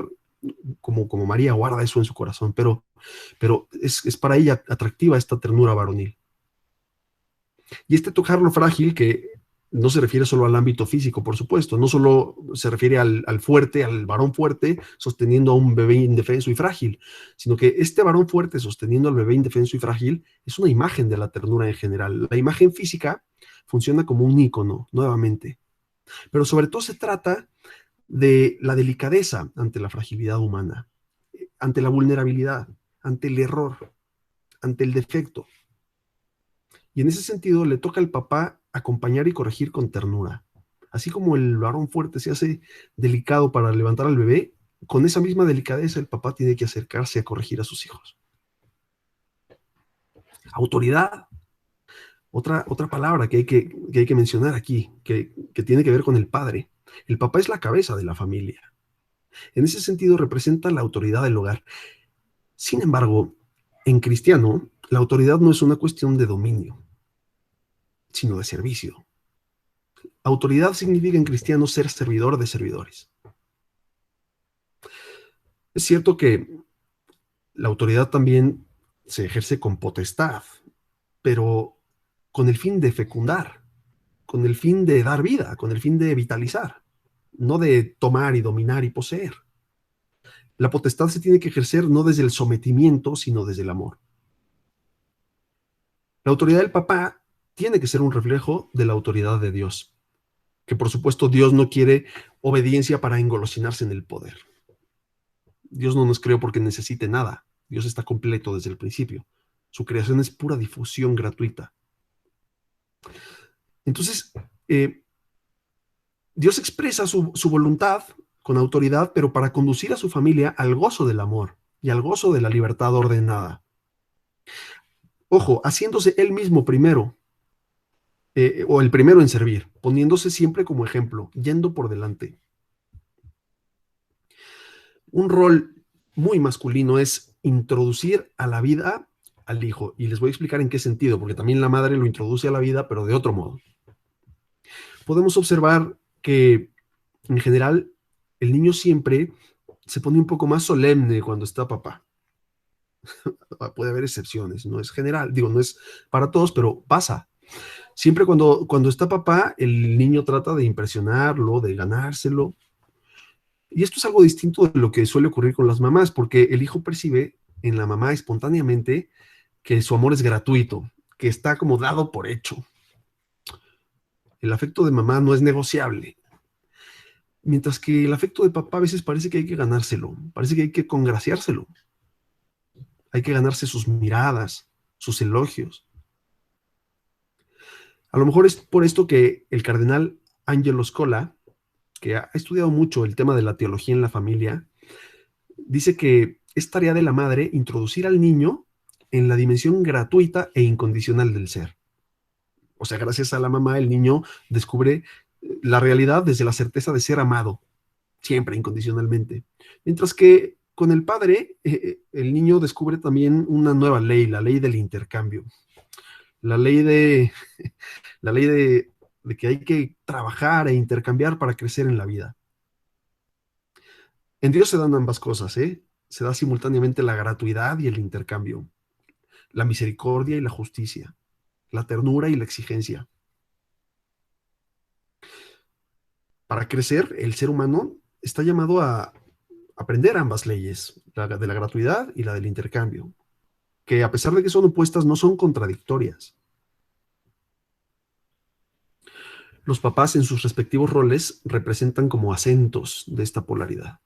como María, guarda eso en su corazón, pero es para ella atractiva esta ternura varonil. Y este tocar lo frágil, que no se refiere solo al ámbito físico, por supuesto, no solo se refiere al fuerte, al varón fuerte sosteniendo a un bebé indefenso y frágil, sino que este varón fuerte sosteniendo al bebé indefenso y frágil es una imagen de la ternura en general. La imagen física funciona como un ícono, nuevamente, pero sobre todo se trata de la delicadeza ante la fragilidad humana, ante la vulnerabilidad, ante el error, ante el defecto. Y en ese sentido le toca al papá acompañar y corregir con ternura. Así como el varón fuerte se hace delicado para levantar al bebé, con esa misma delicadeza el papá tiene que acercarse a corregir a sus hijos. Autoridad, otra palabra que hay que mencionar aquí, que tiene que ver con el padre. El papá es la cabeza de la familia. En ese sentido representa la autoridad del hogar. Sin embargo, en cristiano, la autoridad no es una cuestión de dominio, sino de servicio. Autoridad significa en cristiano ser servidor de servidores. Es cierto que la autoridad también se ejerce con potestad, pero con el fin de fecundar, con el fin de dar vida, con el fin de vitalizar, no de tomar y dominar y poseer. La potestad se tiene que ejercer no desde el sometimiento, sino desde el amor. La autoridad del papá tiene que ser un reflejo de la autoridad de Dios, que por supuesto Dios no quiere obediencia para engolosinarse en el poder. Dios no nos creó porque necesite nada. Dios está completo desde el principio. Su creación es pura difusión gratuita. Entonces, Dios expresa su voluntad con autoridad, pero para conducir a su familia al gozo del amor y al gozo de la libertad ordenada. Ojo, haciéndose él mismo primero, o el primero en servir, poniéndose siempre como ejemplo, yendo por delante. Un rol muy masculino es introducir a la vida al hijo. Y les voy a explicar en qué sentido, porque también la madre lo introduce a la vida, pero de otro modo. Podemos observar que, en general, el niño siempre se pone un poco más solemne cuando está papá. Puede haber excepciones, no es general, digo, no es para todos, pero pasa. Siempre cuando está papá, el niño trata de impresionarlo, de ganárselo. Y esto es algo distinto de lo que suele ocurrir con las mamás, porque el hijo percibe en la mamá espontáneamente que su amor es gratuito, que está como dado por hecho. El afecto de mamá no es negociable. Mientras que el afecto de papá a veces parece que hay que ganárselo, parece que hay que congraciárselo. Hay que ganarse sus miradas, sus elogios. A lo mejor es por esto que el cardenal Angelo Scola, que ha estudiado mucho el tema de la teología en la familia, dice que es tarea de la madre introducir al niño en la dimensión gratuita e incondicional del ser. O sea, gracias a la mamá, el niño descubre la realidad desde la certeza de ser amado, siempre incondicionalmente. Mientras que con el padre, el niño descubre también una nueva ley, la ley del intercambio, la ley de, la ley de que hay que trabajar e intercambiar para crecer en la vida. En Dios se dan ambas cosas, ¿eh? Se da simultáneamente la gratuidad y el intercambio, la misericordia y la justicia, la ternura y la exigencia. Para crecer, el ser humano está llamado a aprender ambas leyes, la de la gratuidad y la del intercambio, que a pesar de que son opuestas, no son contradictorias. Los papás en sus respectivos roles representan como acentos de esta polaridad.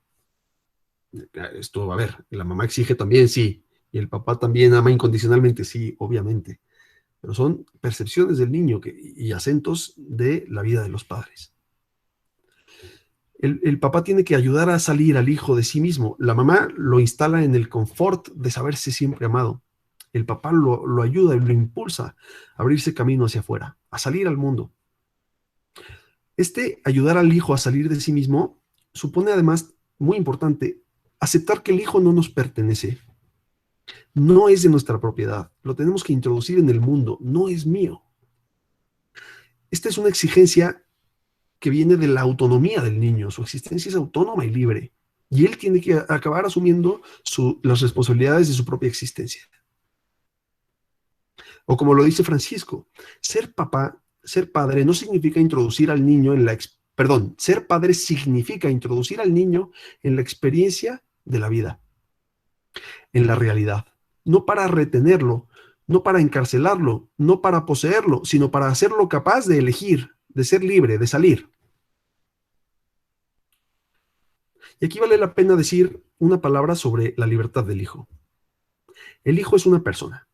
Esto, a ver, la mamá exige también, sí, y el papá también ama incondicionalmente, sí, obviamente, pero son percepciones del niño y acentos de la vida de los padres. El papá tiene que ayudar a salir al hijo de sí mismo. La mamá lo instala en el confort de saberse siempre amado. El papá lo ayuda y lo impulsa a abrirse camino hacia afuera, a salir al mundo. Ayudar al hijo a salir de sí mismo supone además, muy importante, aceptar que el hijo no nos pertenece. No es de nuestra propiedad. Lo tenemos que introducir en el mundo. No es mío. Esta es una exigencia que viene de la autonomía del niño. Su existencia es autónoma y libre. Y él tiene que acabar asumiendo las responsabilidades de su propia existencia. O como lo dice Francisco, ser padre no significa introducir al niño ser padre significa introducir al niño en la experiencia de la vida, en la realidad, no para retenerlo, no para encarcelarlo, no para poseerlo, sino para hacerlo capaz de elegir, de ser libre, de salir. Y aquí vale la pena decir una palabra sobre la libertad del hijo. El hijo es una persona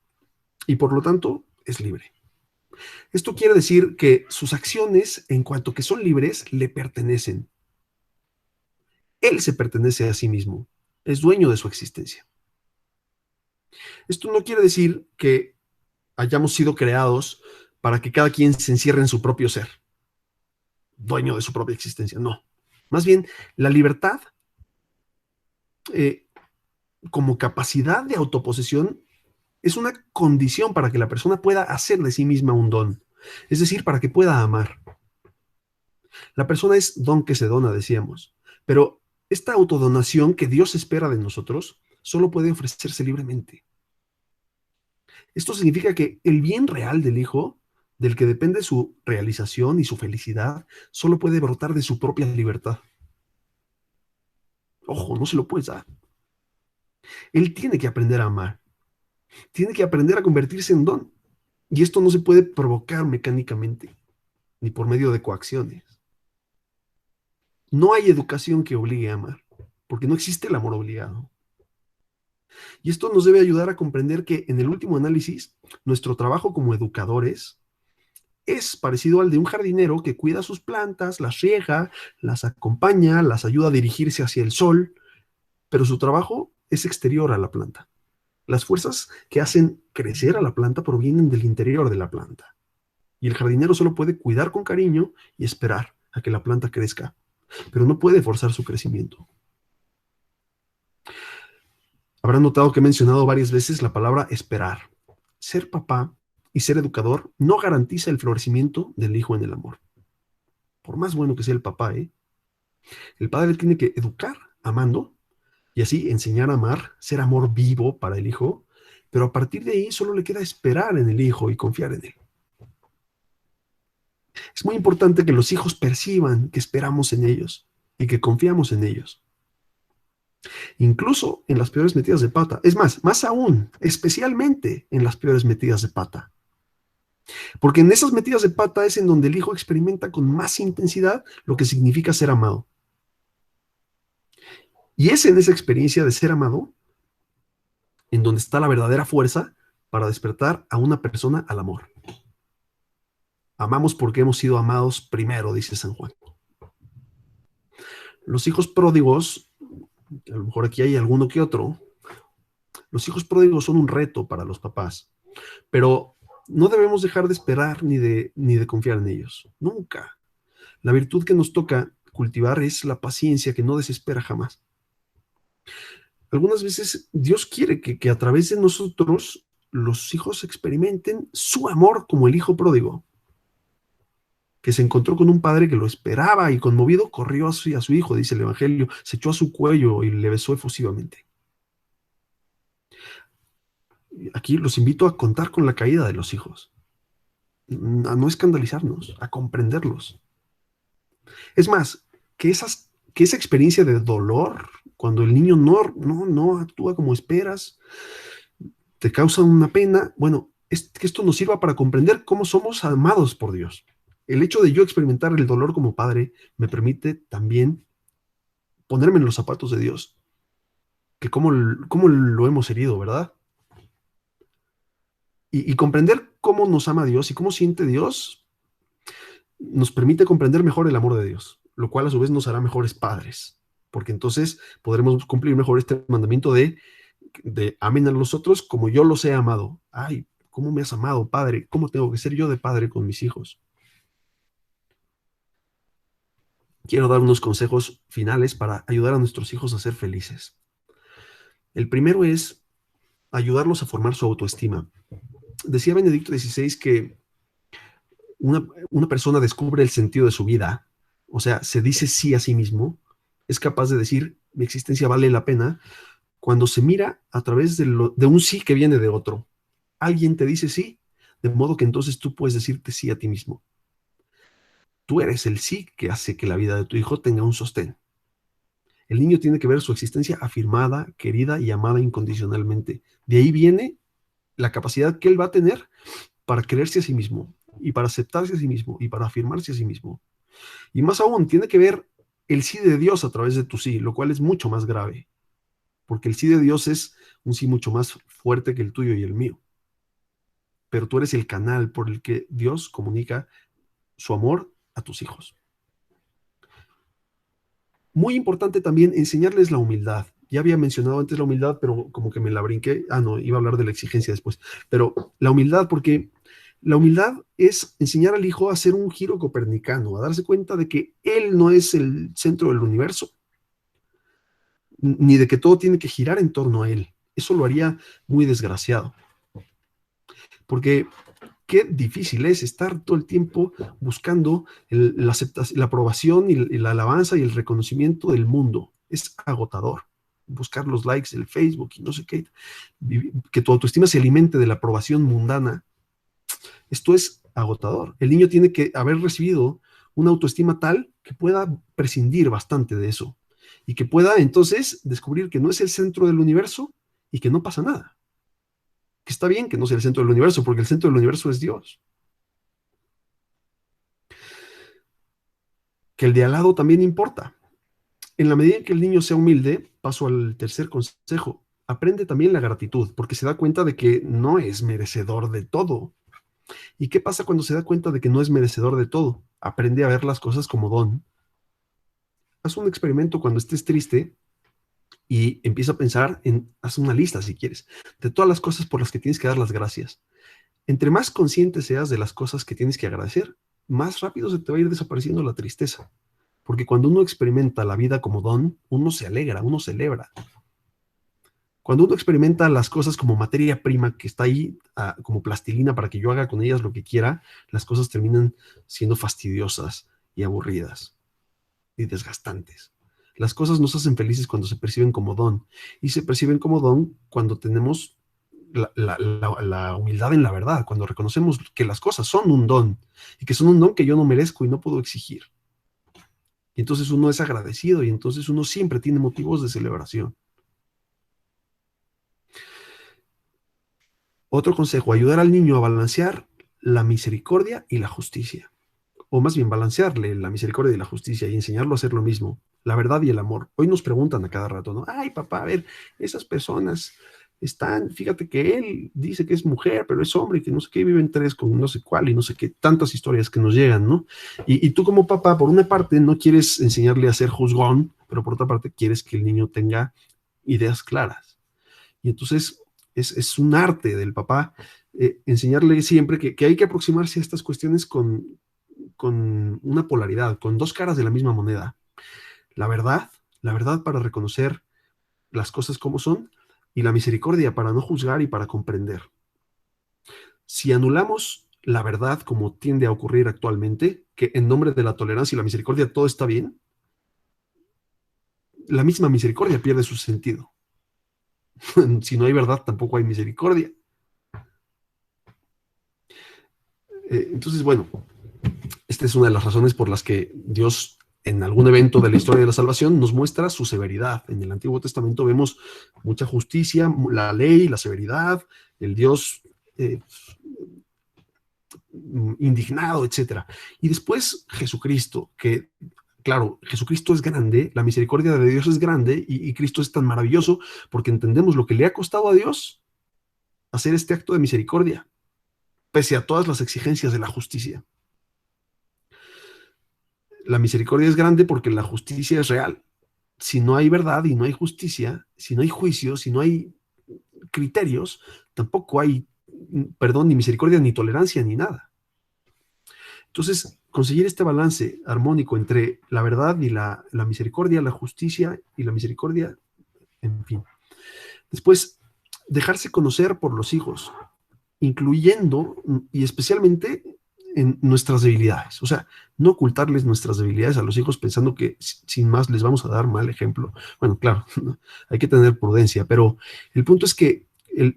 y por lo tanto es libre. Esto quiere decir que sus acciones, en cuanto que son libres, le pertenecen. Él se pertenece a sí mismo, es dueño de su existencia. Esto no quiere decir que hayamos sido creados para que cada quien se encierre en su propio ser, dueño de su propia existencia, no. Más bien, la libertad como capacidad de autoposesión es una condición para que la persona pueda hacer de sí misma un don, es decir, para que pueda amar. La persona es don que se dona, decíamos, pero esta autodonación que Dios espera de nosotros solo puede ofrecerse libremente. Esto significa que el bien real del hijo, del que depende su realización y su felicidad, solo puede brotar de su propia libertad. Ojo, no se lo puedes dar. Él tiene que aprender a amar, tiene que aprender a convertirse en don. Y esto no se puede provocar mecánicamente, ni por medio de coacciones. No hay educación que obligue a amar, porque no existe el amor obligado. Y esto nos debe ayudar a comprender que, en el último análisis, nuestro trabajo como educadores es parecido al de un jardinero que cuida sus plantas, las riega, las acompaña, las ayuda a dirigirse hacia el sol, pero su trabajo es exterior a la planta. Las fuerzas que hacen crecer a la planta provienen del interior de la planta. Y el jardinero solo puede cuidar con cariño y esperar a que la planta crezca, pero no puede forzar su crecimiento. Habrán notado que he mencionado varias veces la palabra esperar. Ser papá y ser educador no garantiza el florecimiento del hijo en el amor. Por más bueno que sea el papá, el padre tiene que educar amando y así enseñar a amar, ser amor vivo para el hijo, pero a partir de ahí solo le queda esperar en el hijo y confiar en él. Es muy importante que los hijos perciban que esperamos en ellos y que confiamos en ellos. Incluso en las peores metidas de pata. Es más aún, especialmente en las peores metidas de pata. Porque en esas metidas de pata es en donde el hijo experimenta con más intensidad lo que significa ser amado. Y es en esa experiencia de ser amado en donde está la verdadera fuerza para despertar a una persona al amor. Amamos porque hemos sido amados primero, dice San Juan. Los hijos pródigos, a lo mejor aquí hay alguno que otro, los hijos pródigos son un reto para los papás, pero no debemos dejar de esperar ni de confiar en ellos. Nunca. La virtud que nos toca cultivar es la paciencia que no desespera jamás. Algunas veces Dios quiere que a través de nosotros los hijos experimenten su amor como el hijo pródigo, que se encontró con un padre que lo esperaba y conmovido corrió hacia su hijo, dice el Evangelio, se echó a su cuello y le besó efusivamente. Aquí los invito a contar con la caída de los hijos, a no escandalizarnos, a comprenderlos. Es más, que esa experiencia de dolor, cuando el niño no actúa como esperas, te causa una pena, bueno, es que esto nos sirva para comprender cómo somos amados por Dios. El hecho de yo experimentar el dolor como padre me permite también ponerme en los zapatos de Dios, que cómo lo hemos herido, ¿verdad? Y comprender cómo nos ama Dios y cómo siente Dios nos permite comprender mejor el amor de Dios, lo cual a su vez nos hará mejores padres, porque entonces podremos cumplir mejor este mandamiento de amen a los otros como yo los he amado. Ay, ¿cómo me has amado, Padre? ¿Cómo tengo que ser yo de padre con mis hijos? Quiero dar unos consejos finales para ayudar a nuestros hijos a ser felices. El primero es ayudarlos a formar su autoestima. Decía Benedicto XVI que una persona descubre el sentido de su vida, o sea, se dice sí a sí mismo, es capaz de decir, mi existencia vale la pena, cuando se mira a través de un sí que viene de otro. Alguien te dice sí, de modo que entonces tú puedes decirte sí a ti mismo. Tú eres el sí que hace que la vida de tu hijo tenga un sostén. El niño tiene que ver su existencia afirmada, querida y amada incondicionalmente. De ahí viene la capacidad que él va a tener para creerse a sí mismo, y para aceptarse a sí mismo, y para afirmarse a sí mismo. Y más aún, tiene que ver el sí de Dios a través de tu sí, lo cual es mucho más grave, porque el sí de Dios es un sí mucho más fuerte que el tuyo y el mío. Pero tú eres el canal por el que Dios comunica su amor a tus hijos. Muy importante también enseñarles la humildad. Ya había mencionado antes la humildad, pero como que me la brinqué. No, iba a hablar de la exigencia después. Pero la humildad, porque la humildad es enseñar al hijo a hacer un giro copernicano, a darse cuenta de que él no es el centro del universo, ni de que todo tiene que girar en torno a él. Eso lo haría muy desgraciado. Porque qué difícil es estar todo el tiempo buscando la aprobación y la alabanza y el reconocimiento del mundo. Es agotador. Buscar los likes del Facebook y no sé qué. Que tu autoestima se alimente de la aprobación mundana. Esto es agotador. El niño tiene que haber recibido una autoestima tal que pueda prescindir bastante de eso. Y que pueda entonces descubrir que no es el centro del universo y que no pasa nada. Que está bien que no sea el centro del universo, porque el centro del universo es Dios. Que el de al lado también importa. En la medida en que el niño sea humilde, paso al tercer consejo, aprende también la gratitud, porque se da cuenta de que no es merecedor de todo. ¿Y qué pasa cuando se da cuenta de que no es merecedor de todo? Aprende a ver las cosas como don. Haz un experimento cuando estés triste y empieza a pensar haz una lista si quieres, de todas las cosas por las que tienes que dar las gracias. Entre más consciente seas de las cosas que tienes que agradecer, más rápido se te va a ir desapareciendo la tristeza. Porque cuando uno experimenta la vida como don, uno se alegra, uno celebra. Cuando uno experimenta las cosas como materia prima que está ahí como plastilina para que yo haga con ellas lo que quiera, las cosas terminan siendo fastidiosas y aburridas y desgastantes. Las cosas nos hacen felices cuando se perciben como don, y se perciben como don cuando tenemos la humildad en la verdad, cuando reconocemos que las cosas son un don y que son un don que yo no merezco y no puedo exigir. Y entonces uno es agradecido y entonces uno siempre tiene motivos de celebración. Otro consejo, ayudar al niño a balancear la misericordia y la justicia. O más bien, balancearle la misericordia y la justicia y enseñarlo a hacer lo mismo, la verdad y el amor. Hoy nos preguntan a cada rato, ¿no? Ay, papá, a ver, esas personas están, fíjate que él dice que es mujer, pero es hombre, y que no sé qué, viven tres con no sé cuál, y no sé qué, tantas historias que nos llegan, ¿no? Y tú como papá, por una parte, no quieres enseñarle a ser juzgón, pero por otra parte quieres que el niño tenga ideas claras. Y entonces es un arte del papá enseñarle siempre que hay que aproximarse a estas cuestiones con una polaridad, con dos caras de la misma moneda. La verdad para reconocer las cosas como son, y la misericordia para no juzgar y para comprender. Si anulamos la verdad como tiende a ocurrir actualmente, que en nombre de la tolerancia y la misericordia todo está bien, la misma misericordia pierde su sentido. Si no hay verdad, tampoco hay misericordia. Entonces, bueno, esta es una de las razones por las que Dios en algún evento de la historia de la salvación nos muestra su severidad. En el Antiguo Testamento vemos mucha justicia, la ley, la severidad, el Dios indignado, etcétera. Y después Jesucristo, que claro, Jesucristo es grande, la misericordia de Dios es grande y Cristo es tan maravilloso porque entendemos lo que le ha costado a Dios hacer este acto de misericordia, pese a todas las exigencias de la justicia. La misericordia es grande porque la justicia es real. Si no hay verdad y no hay justicia, si no hay juicio, si no hay criterios, tampoco hay perdón, ni misericordia, ni tolerancia, ni nada. Entonces, conseguir este balance armónico entre la verdad y la misericordia, la justicia y la misericordia, en fin. Después, dejarse conocer por los hijos, incluyendo y especialmente en nuestras debilidades. O sea, no ocultarles nuestras debilidades a los hijos pensando que sin más les vamos a dar mal ejemplo. Bueno, claro, hay que tener prudencia, pero el punto es que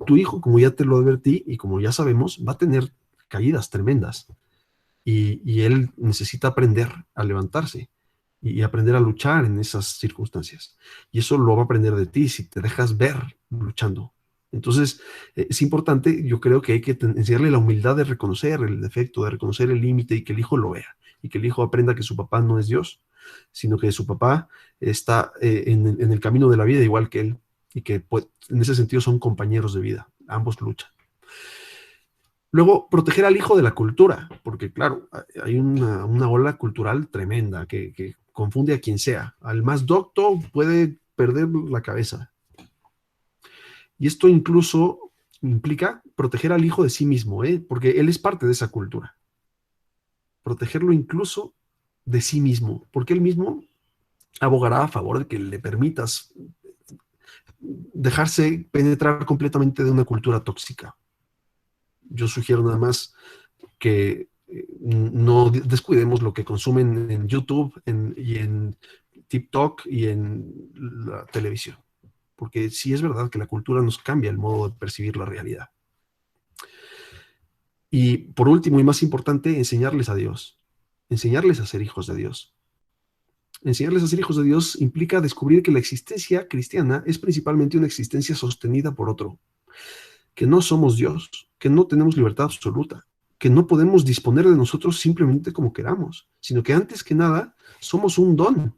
tu hijo, como ya te lo advertí y como ya sabemos, va a tener caídas tremendas y él necesita aprender a levantarse y aprender a luchar en esas circunstancias. Y eso lo va a aprender de ti si te dejas ver luchando. Entonces, es importante, yo creo que hay que enseñarle la humildad de reconocer el defecto, de reconocer el límite y que el hijo lo vea. Y que el hijo aprenda que su papá no es Dios, sino que su papá está en el camino de la vida igual que él. Y que pues, en ese sentido son compañeros de vida. Ambos luchan. Luego, proteger al hijo de la cultura, porque claro, hay una ola cultural tremenda que confunde a quien sea. Al más docto puede perder la cabeza. Y esto incluso implica proteger al hijo de sí mismo, porque él es parte de esa cultura. Protegerlo incluso de sí mismo, porque él mismo abogará a favor de que le permitas dejarse penetrar completamente de una cultura tóxica. Yo sugiero nada más que no descuidemos lo que consumen en YouTube y en TikTok y en la televisión. Porque sí es verdad que la cultura nos cambia el modo de percibir la realidad. Y por último y más importante, enseñarles a Dios. Enseñarles a ser hijos de Dios. Enseñarles a ser hijos de Dios implica descubrir que la existencia cristiana es principalmente una existencia sostenida por otro. Que no somos Dios, que no tenemos libertad absoluta, que no podemos disponer de nosotros simplemente como queramos, sino que antes que nada somos un don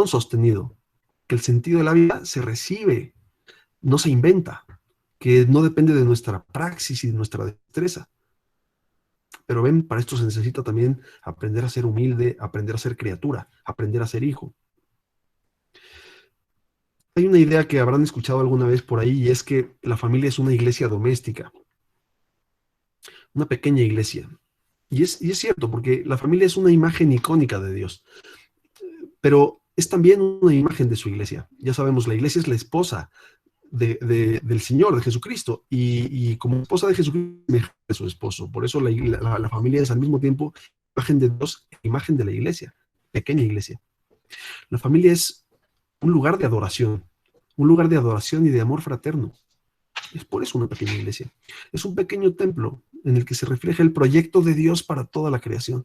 sostenido, que el sentido de la vida se recibe, no se inventa, que no depende de nuestra praxis y de nuestra destreza. Pero ven, para esto se necesita también aprender a ser humilde, aprender a ser criatura, aprender a ser hijo. Hay una idea que habrán escuchado alguna vez por ahí y es que la familia es una iglesia doméstica, una pequeña iglesia. Y es cierto, porque la familia es una imagen icónica de Dios, pero es también una imagen de su iglesia. Ya sabemos, la iglesia es la esposa del Señor, de Jesucristo, y como esposa de Jesucristo es su esposo. Por eso la familia es al mismo tiempo imagen de Dios, imagen de la iglesia, pequeña iglesia. La familia es un lugar de adoración y de amor fraterno. Es por eso una pequeña iglesia. Es un pequeño templo en el que se refleja el proyecto de Dios para toda la creación.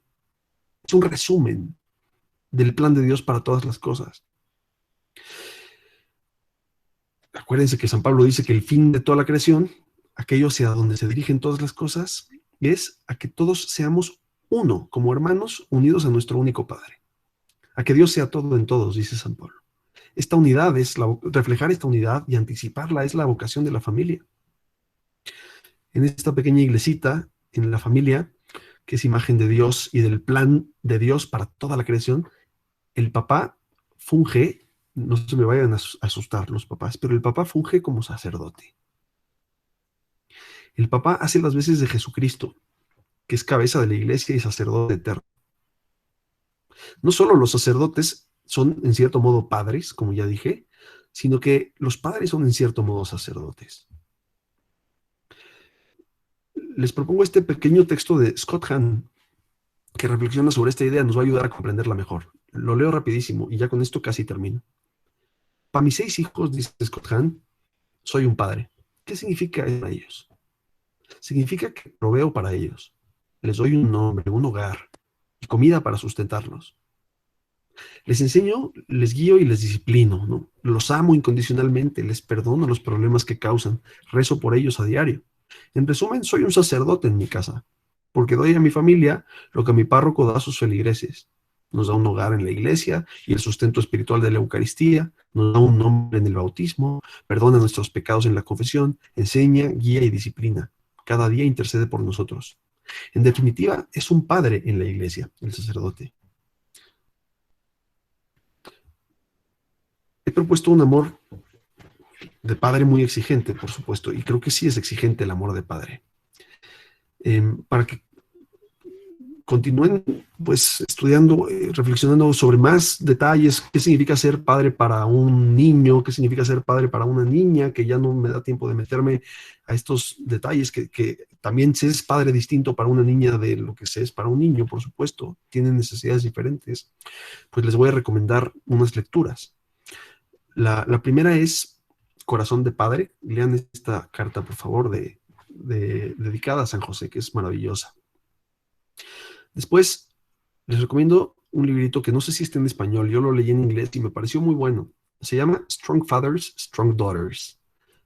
Es un resumen del plan de Dios para todas las cosas. Acuérdense que San Pablo dice que el fin de toda la creación, aquello hacia donde se dirigen todas las cosas, es a que todos seamos uno, como hermanos unidos a nuestro único Padre. A que Dios sea todo en todos, dice San Pablo. esta unidad, reflejar esta unidad y anticiparla es la vocación de la familia. En esta pequeña iglesita, en la familia, que es imagen de Dios y del plan de Dios para toda la creación, el papá funge, no se me vayan a asustar los papás, pero el papá funge como sacerdote. El papá hace las veces de Jesucristo, que es cabeza de la iglesia y sacerdote eterno. No solo los sacerdotes son en cierto modo padres, como ya dije, sino que los padres son en cierto modo sacerdotes. Les propongo este pequeño texto de Scott Hahn, que reflexiona sobre esta idea, nos va a ayudar a comprenderla mejor. Lo leo rapidísimo y ya con esto casi termino. Para mis 6 hijos, dice Scott Hahn, soy un padre. ¿Qué significa eso para ellos? Significa que proveo para ellos. Les doy un nombre, un hogar y comida para sustentarlos. Les enseño, les guío y les disciplino, ¿no? Los amo incondicionalmente, les perdono los problemas que causan, rezo por ellos a diario. En resumen, soy un sacerdote en mi casa, porque doy a mi familia lo que mi párroco da a sus feligreses. Nos da un hogar en la iglesia y el sustento espiritual de la Eucaristía, nos da un nombre en el bautismo, perdona nuestros pecados en la confesión, enseña, guía y disciplina. Cada día intercede por nosotros. En definitiva, es un padre en la iglesia, el sacerdote. He propuesto un amor de padre muy exigente, por supuesto, y creo que sí es exigente el amor de padre. Para que continúen pues estudiando, reflexionando sobre más detalles, qué significa ser padre para un niño, qué significa ser padre para una niña, que ya no me da tiempo de meterme a estos detalles, que también se es padre distinto para una niña de lo que se es para un niño, por supuesto, tienen necesidades diferentes. Pues les voy a recomendar unas lecturas. La primera es Corazón de Padre. Lean esta carta, por favor, dedicada a San José, que es maravillosa. Después, les recomiendo un librito que no sé si está en español, yo lo leí en inglés y me pareció muy bueno. Se llama Strong Fathers, Strong Daughters.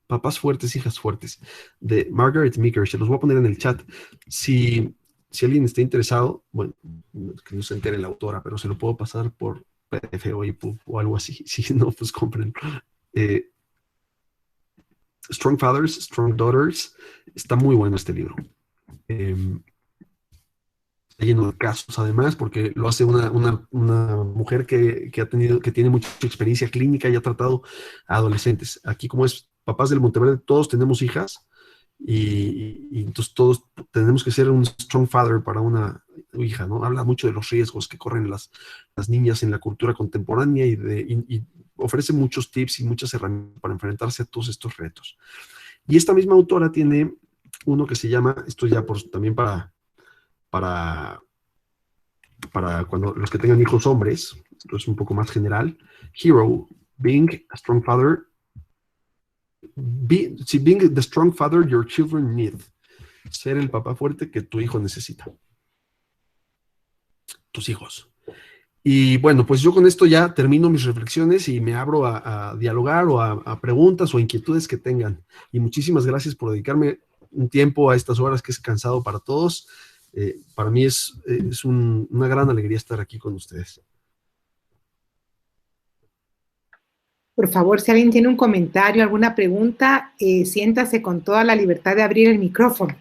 Papás fuertes, hijas fuertes, de Margaret Meeker. Se los voy a poner en el chat. Si alguien está interesado, bueno, que no se entere la autora, pero se lo puedo pasar por PDF o EPUB o algo así. Si no, pues compren. Strong Fathers, Strong Daughters. Está muy bueno este libro. Está lleno de casos, además, porque lo hace una mujer que tiene mucha experiencia clínica y ha tratado a adolescentes. Aquí, como es Papás del Monteverde, todos tenemos hijas y entonces todos tenemos que ser un strong father para una hija, ¿no? Habla mucho de los riesgos que corren las niñas en la cultura contemporánea y ofrece muchos tips y muchas herramientas para enfrentarse a todos estos retos. Y esta misma autora tiene uno que se llama, esto ya también para cuando los que tengan hijos hombres, esto es un poco más general, Hero, being a strong father, being the strong father your children need, ser el papá fuerte que tu hijo necesita, tus hijos. Y bueno, pues yo con esto ya termino mis reflexiones y me abro a dialogar o a preguntas o inquietudes que tengan. Y muchísimas gracias por dedicarme un tiempo a estas horas que es cansado para todos. Para mí es una gran alegría estar aquí con ustedes. Por favor, si alguien tiene un comentario, alguna pregunta, siéntase con toda la libertad de abrir el micrófono.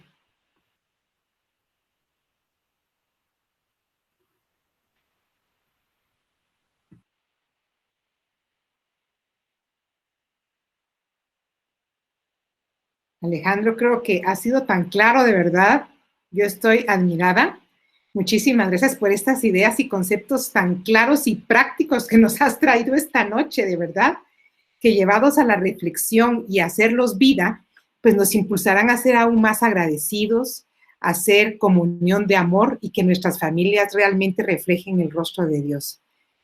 Alejandro, creo que ha sido tan claro, de verdad. Yo estoy admirada. Muchísimas gracias por estas ideas y conceptos tan claros y prácticos que nos has traído esta noche, de verdad, que llevados a la reflexión y a hacerlos vida, pues nos impulsarán a ser aún más agradecidos, a hacer comunión de amor y que nuestras familias realmente reflejen el rostro de Dios.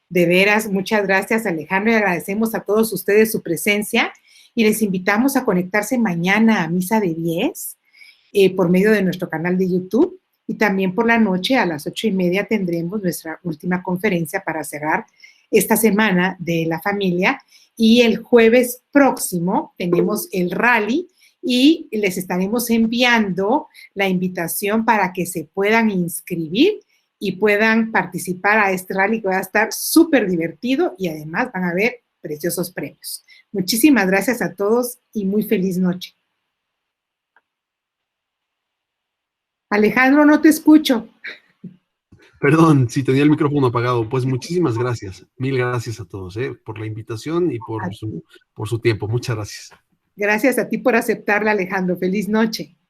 De veras, muchas gracias, Alejandro, y agradecemos a todos ustedes su presencia y les invitamos a conectarse mañana a Misa de 10 por medio de nuestro canal de YouTube. Y también por la noche a las 8:30 tendremos nuestra última conferencia para cerrar esta semana de la familia. Y el jueves próximo tenemos el rally y les estaremos enviando la invitación para que se puedan inscribir y puedan participar a este rally que va a estar súper divertido y además van a ver preciosos premios. Muchísimas gracias a todos y muy feliz noche. Alejandro, no te escucho. Perdón, si tenía el micrófono apagado. Pues muchísimas gracias. Mil gracias a todos, por la invitación y por su tiempo. Muchas gracias. Gracias a ti por aceptarla, Alejandro. Feliz noche.